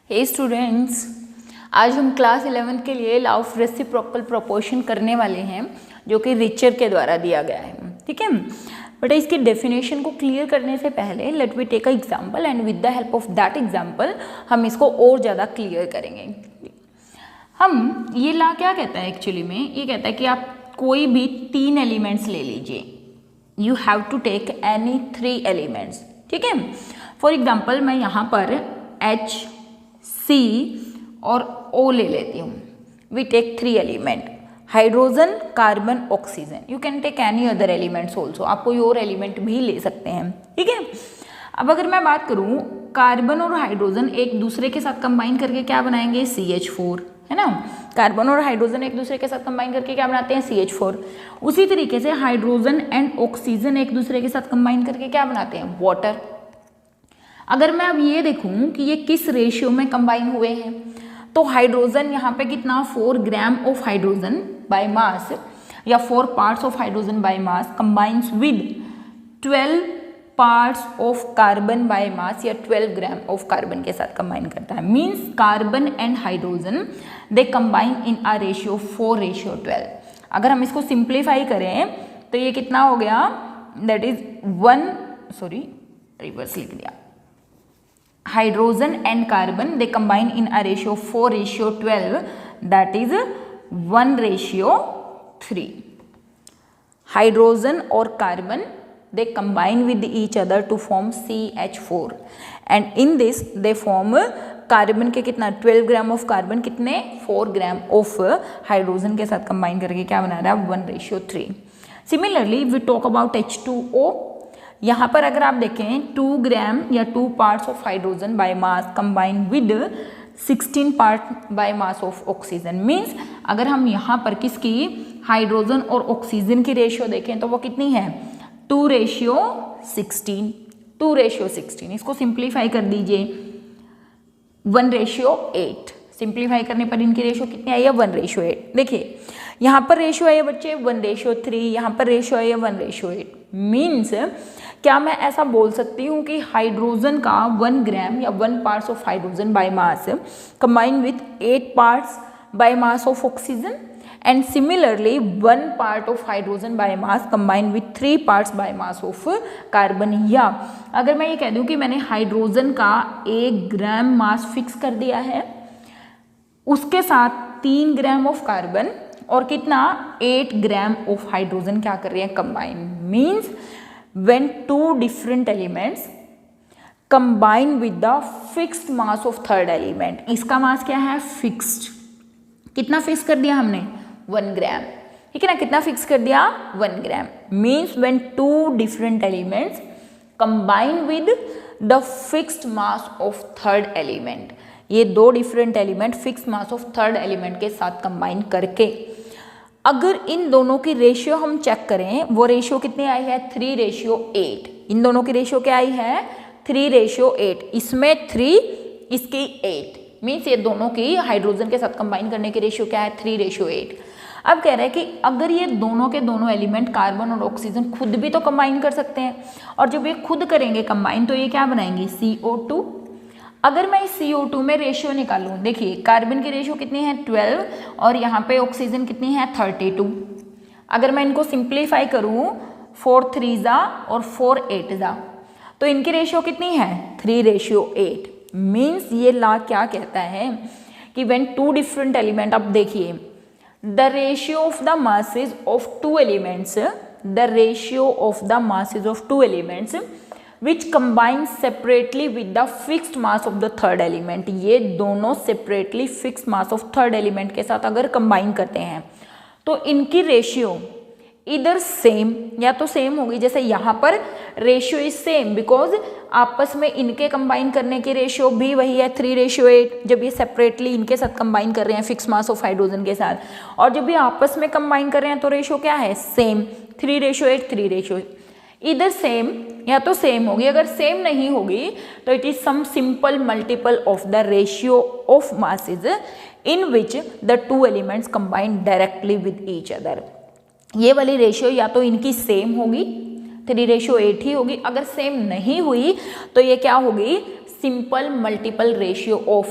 हे students, आज हम class 11 के लिए लॉ ऑफ रेसिप्रोकल प्रोपोर्शन करने वाले हैं जो कि रिचर के द्वारा दिया गया है। ठीक है, बट इसकी डेफिनेशन को क्लियर करने से पहले let we take a example and with the help of that example हम इसको और ज़्यादा क्लियर करेंगे। हम ये लॉ क्या कहता है एक्चुअली में, ये कहता है कि आप कोई भी 3 एलिमेंट्स ले लीजिए, you have to take any 3 elements. ठीक है, फॉर एग्जाम्पल मैं यहाँ पर H, C और O ले लेती हूँ। We take 3 element, hydrogen, carbon, oxygen. You can take any other elements also, आप कोई और एलिमेंट भी ले सकते हैं। ठीक है, अब अगर मैं बात करूँ, कार्बन और हाइड्रोजन एक दूसरे के साथ कंबाइन करके क्या बनाएंगे, CH4, है ना। कार्बन और हाइड्रोजन एक दूसरे के साथ कंबाइन करके क्या बनाते हैं, CH4। उसी तरीके से हाइड्रोजन एंड ऑक्सीजन एक दूसरे के साथ कंबाइन करके क्या बनाते हैं, वाटर। अगर मैं अब ये देखूं कि ये किस रेशियो में कंबाइन हुए हैं, तो हाइड्रोजन यहाँ पे कितना, 4 gram of hydrogen by mass या 4 parts of hydrogen by mass combines with 12 parts of carbon by mass या 12 ग्राम ऑफ कार्बन के साथ कंबाइन करता है। Means carbon and hydrogen they combine in a ratio 4:12। अगर हम इसको सिंप्लीफाई करें तो ये कितना हो गया, दैट इज रिवर्स लिख दिया। Hydrogen and carbon they combine in a ratio 4:12, that is 1:3। Hydrogen और carbon they combine with each other to form CH4 and in this they form carbon के कितना, 12 ग्राम ऑफ कार्बन, कितने, 4 gram of hydrogen के साथ combine करके क्या बना रहा है, 1:3। Similarly we talk about H2O। यहाँ पर अगर आप देखें 2 ग्राम या 2 parts of hydrogen by mass combine with 16 part by mass of oxygen. Means अगर हम यहाँ पर किसकी, हाइड्रोजन और ऑक्सीजन की रेशियो देखें तो वो कितनी है, 2:16। 2:16। इसको सिंप्लीफाई कर दीजिए, 1:8। सिंप्लीफाई करने पर इनकी रेशियो कितनी आई है, 1:8। देखिए यहाँ पर रेशियो आई है बच्चे 1:3, यहाँ पर रेशियो आई है 1:8। मीन्स क्या मैं ऐसा बोल सकती हूँ कि हाइड्रोजन का 1 ग्राम या 1 parts of hydrogen by mass combine with 8 parts by mass of oxygen and similarly 1 part of hydrogen by mass combined with 3 parts by mass of carbon। या अगर मैं ये कह दूं कि मैंने हाइड्रोजन का 1 ग्राम मास फिक्स कर दिया है, उसके साथ 3 ग्राम ऑफ कार्बन और कितना, 8 ग्राम ऑफ हाइड्रोजन क्या कर रहे हैं, combine. Means when 2 different elements combine with the fixed mass of third element. इसका मास क्या है, फिक्स्ड। कितना फिक्स कर दिया हमने, 1 ग्राम। ठीक है ना, कितना फिक्स कर दिया, 1 gram. Means when 2 different elements combine with the fixed mass of third element, ये 2 different element fixed mass of third element के साथ कंबाइन करके अगर इन दोनों की रेशियो हम चेक करें, वो रेशियो कितनी आई है, 3:8। इन दोनों की रेशियो क्या आई है, 3:8। इसमें 3, इसकी 8। मीन्स ये दोनों की हाइड्रोजन के साथ कंबाइन करने की रेशियो क्या है, 3:8। अब कह रहे हैं कि अगर ये दोनों के दोनों एलिमेंट कार्बन और ऑक्सीजन खुद भी तो कंबाइन कर सकते हैं, और जब ये खुद करेंगे कंबाइन तो ये क्या बनाएंगे, CO2। अगर मैं इस CO2 में रेशियो निकालूं, देखिए कार्बन की रेशियो कितनी है, 12, और यहाँ पे ऑक्सीजन कितनी है, 32। अगर मैं इनको सिंप्लीफाई करूँ, 4 3 और 4 8, तो इनकी रेशियो कितनी है, 3:8। मीन्स ये लॉ क्या कहता है कि व्हेन 2 डिफरेंट एलिमेंट, अब देखिए the ratio of the masses of 2 elements, the ratio of the masses of 2 elements which combine separately with the fixed mass of the third element. ये दोनों separately fixed mass of third element के साथ अगर combine करते हैं तो इनकी ratio इधर सेम, या तो सेम होगी, जैसे यहाँ पर रेशियो इज सेम बिकॉज आपस में इनके कंबाइन करने की रेशियो भी वही है, 3:8। जब ये सेपरेटली इनके साथ कंबाइन कर रहे हैं फिक्स मास ऑफ हाइड्रोजन के साथ, और जब ये आपस में कंबाइन कर रहे हैं तो रेशियो क्या है, सेम, 3:8 3:8। इधर सेम या तो सेम होगी, अगर सेम नहीं होगी तो it is some simple multiple of the ratio of masses in which the 2 elements combine directly with each other. ये वाली रेशियो या तो इनकी सेम होगी, 3:8 ही होगी। अगर सेम नहीं हुई तो ये क्या होगी, simple multiple ratio of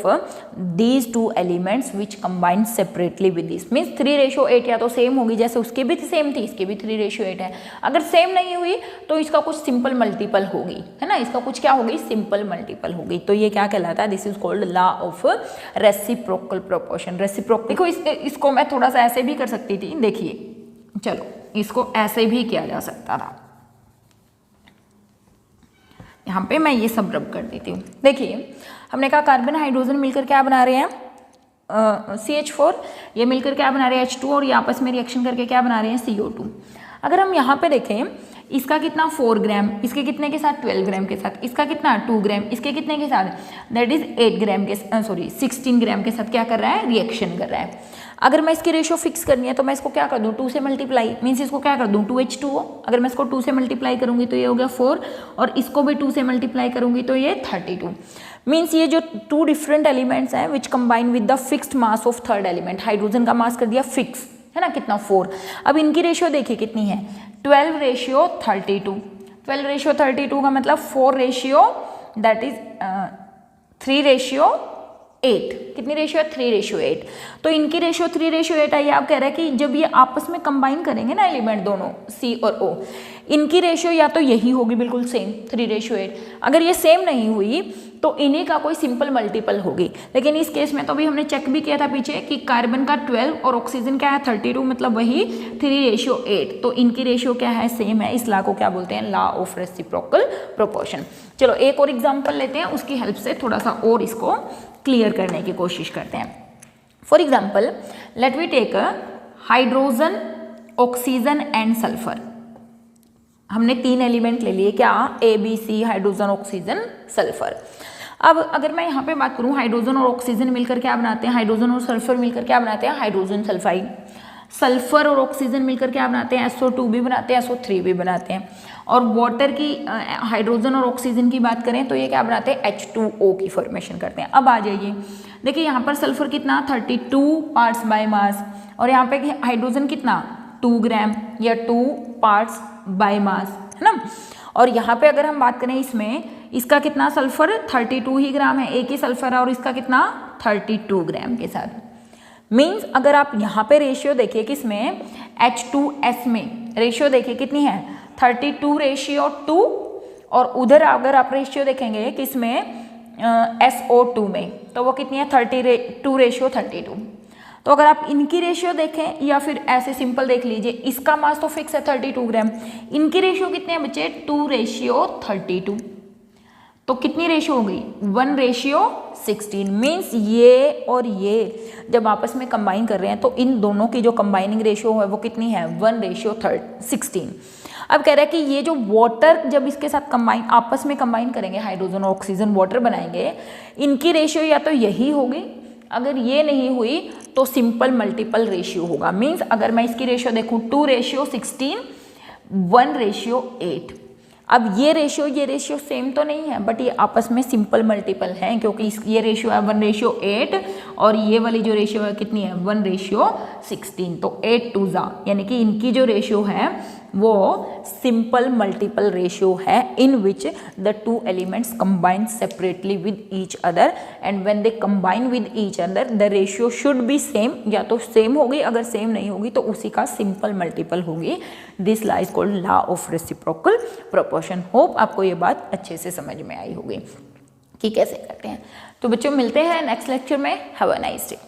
these two elements which combine separately with this means 3:8 या तो सेम होगी, जैसे उसकी भी सेम थी इसकी भी 3:8 है। अगर सेम नहीं हुई तो इसका कुछ सिंपल मल्टीपल होगी, है ना, इसका कुछ क्या होगी, सिंपल मल्टीपल होगी। तो ये क्या कहलाता है, this is called law of reciprocal proportion. Reciprocal देखो इसको मैं थोड़ा सा ऐसे भी कर सकती थी, देखिए चलो इसको ऐसे भी किया जा सकता था, यहाँ पे मैं ये सब रब कर देती हूँ। देखिए हमने कहा कार्बन हाइड्रोजन मिलकर क्या बना रहे हैं, CH4, ये मिलकर क्या बना रहे हैं H2 और ये आपस में रिएक्शन करके क्या बना रहे हैं CO2। अगर हम यहाँ पे देखें इसका कितना 4 ग्राम, इसके कितने के साथ 12 ग्राम के साथ, इसका कितना 2 ग्राम, इसके कितने के साथ दैट इज 8 ग्राम के 16 ग्राम के साथ क्या कर रहा है, रिएक्शन कर रहा है। अगर मैं इसकी रेशियो फिक्स करनी है तो मैं इसको क्या कर दूँ, 2 से मल्टीप्लाई, मीन्स इसको क्या कर दूँ 2H2O। अगर मैं इसको 2 से मल्टीप्लाई करूँगी तो ये हो गया 4 और इसको भी 2 से मल्टीप्लाई करूँगी तो ये 32। मीन्स ये जो 2 डिफरेंट एलिमेंट्स हैं which combine with the fixed mass of third element, hydrogen का मास कर दिया फिक्स, है ना, कितना 4। अब इनकी रेशियो देखिए कितनी है, 12:32। 12:32 का मतलब 4 दैट इज 3:8। कितनी रेशियो है, 3:8। तो इनकी रेशियो 3:8 आई। आप कह रहे हैं कि जब ये आपस में कंबाइन करेंगे ना एलिमेंट दोनों C और O, इनकी रेशियो या तो यही होगी बिल्कुल सेम 3:8। अगर ये सेम नहीं हुई तो इन्हीं का कोई सिंपल मल्टीपल होगी। लेकिन इस केस में तो अभी हमने चेक भी किया था पीछे कि कार्बन का 12 और ऑक्सीजन क्या है 32, मतलब वही 3:8। तो इनकी रेशियो क्या है, सेम है। इस लॉ को क्या बोलते हैं, लॉ ऑफ रेसिप्रोकल प्रोपोर्शन। चलो एक और एग्जांपल लेते हैं, उसकी हेल्प से थोड़ा सा और इसको क्लियर करने की कोशिश करते हैं। For example let we take hydrogen, oxygen and sulphur. हमने 3 एलिमेंट ले लिए, क्या, ABC, हाइड्रोजन, ऑक्सीजन, सल्फर। अब अगर मैं यहाँ पे बात करूँ, हाइड्रोजन और ऑक्सीजन मिलकर क्या बनाते हैं, हाइड्रोजन और सल्फर मिलकर क्या बनाते हैं, हाइड्रोजन सल्फाइड। सल्फर और ऑक्सीजन मिलकर क्या बनाते हैं, SO2 भी बनाते हैं, SO3 भी बनाते हैं। और वाटर की हाइड्रोजन और ऑक्सीजन की बात करें तो ये क्या बनाते हैं, H2O की फॉर्मेशन करते हैं। अब आ जाइए, देखिए यहाँ पर सल्फर कितना 32 पार्ट्स बाय मास और यहाँ पे हाइड्रोजन कितना 2 ग्राम या 2 पार्ट्स बाय मास, है ना। और यहाँ पे अगर हम बात करें इसमें, इसका कितना सल्फर 32 ही ग्राम है, एक ही सल्फर है और इसका कितना 32 ग्राम के साथ। मीन्स अगर आप यहाँ पे रेशियो देखिए किसमें, H2S में रेशियो देखिए कितनी है 32:2 और उधर अगर आप रेशियो देखेंगे किसमें SO2 में तो वो कितनी है 32:32। तो अगर आप इनकी रेशियो देखें या फिर ऐसे सिंपल देख लीजिए, इसका मास तो फिक्स है 32 ग्राम, इनकी रेशियो कितने हैं बच्चे 2:32। तो कितनी रेशियो हो गई 1:16। मीन्स ये और ये जब आपस में कंबाइन कर रहे हैं तो इन दोनों की जो कंबाइनिंग रेशियो है वो कितनी है 1:16। अब कह रहा है कि ये जो वाटर जब इसके साथ कंबाइन आपस में कंबाइन करेंगे, हाइड्रोजन और ऑक्सीजन वाटर बनाएंगे, इनकी रेशियो या तो यही होगी, अगर ये नहीं हुई तो सिंपल मल्टीपल रेशियो होगा। मीन्स अगर मैं इसकी रेशियो देखूं 2:16, 1:8। अब ये रेशियो सेम तो नहीं है बट ये आपस में सिंपल मल्टीपल हैं क्योंकि ये रेशियो है 1:8 और ये वाली जो रेशियो है कितनी है 1:16। तो 8 2 यानी कि इनकी जो रेशियो है वो सिंपल मल्टीपल रेशियो है in which the 2 elements combine separately with each other and when they combine with each other the ratio should be same, या तो सेम होगी, अगर सेम नहीं होगी तो उसी का सिंपल मल्टीपल होगी। This law is called law of reciprocal proportion. Hope आपको ये बात अच्छे से समझ में आई होगी कि कैसे करते हैं। तो बच्चों मिलते हैं नेक्स्ट लेक्चर में। Have a nice day.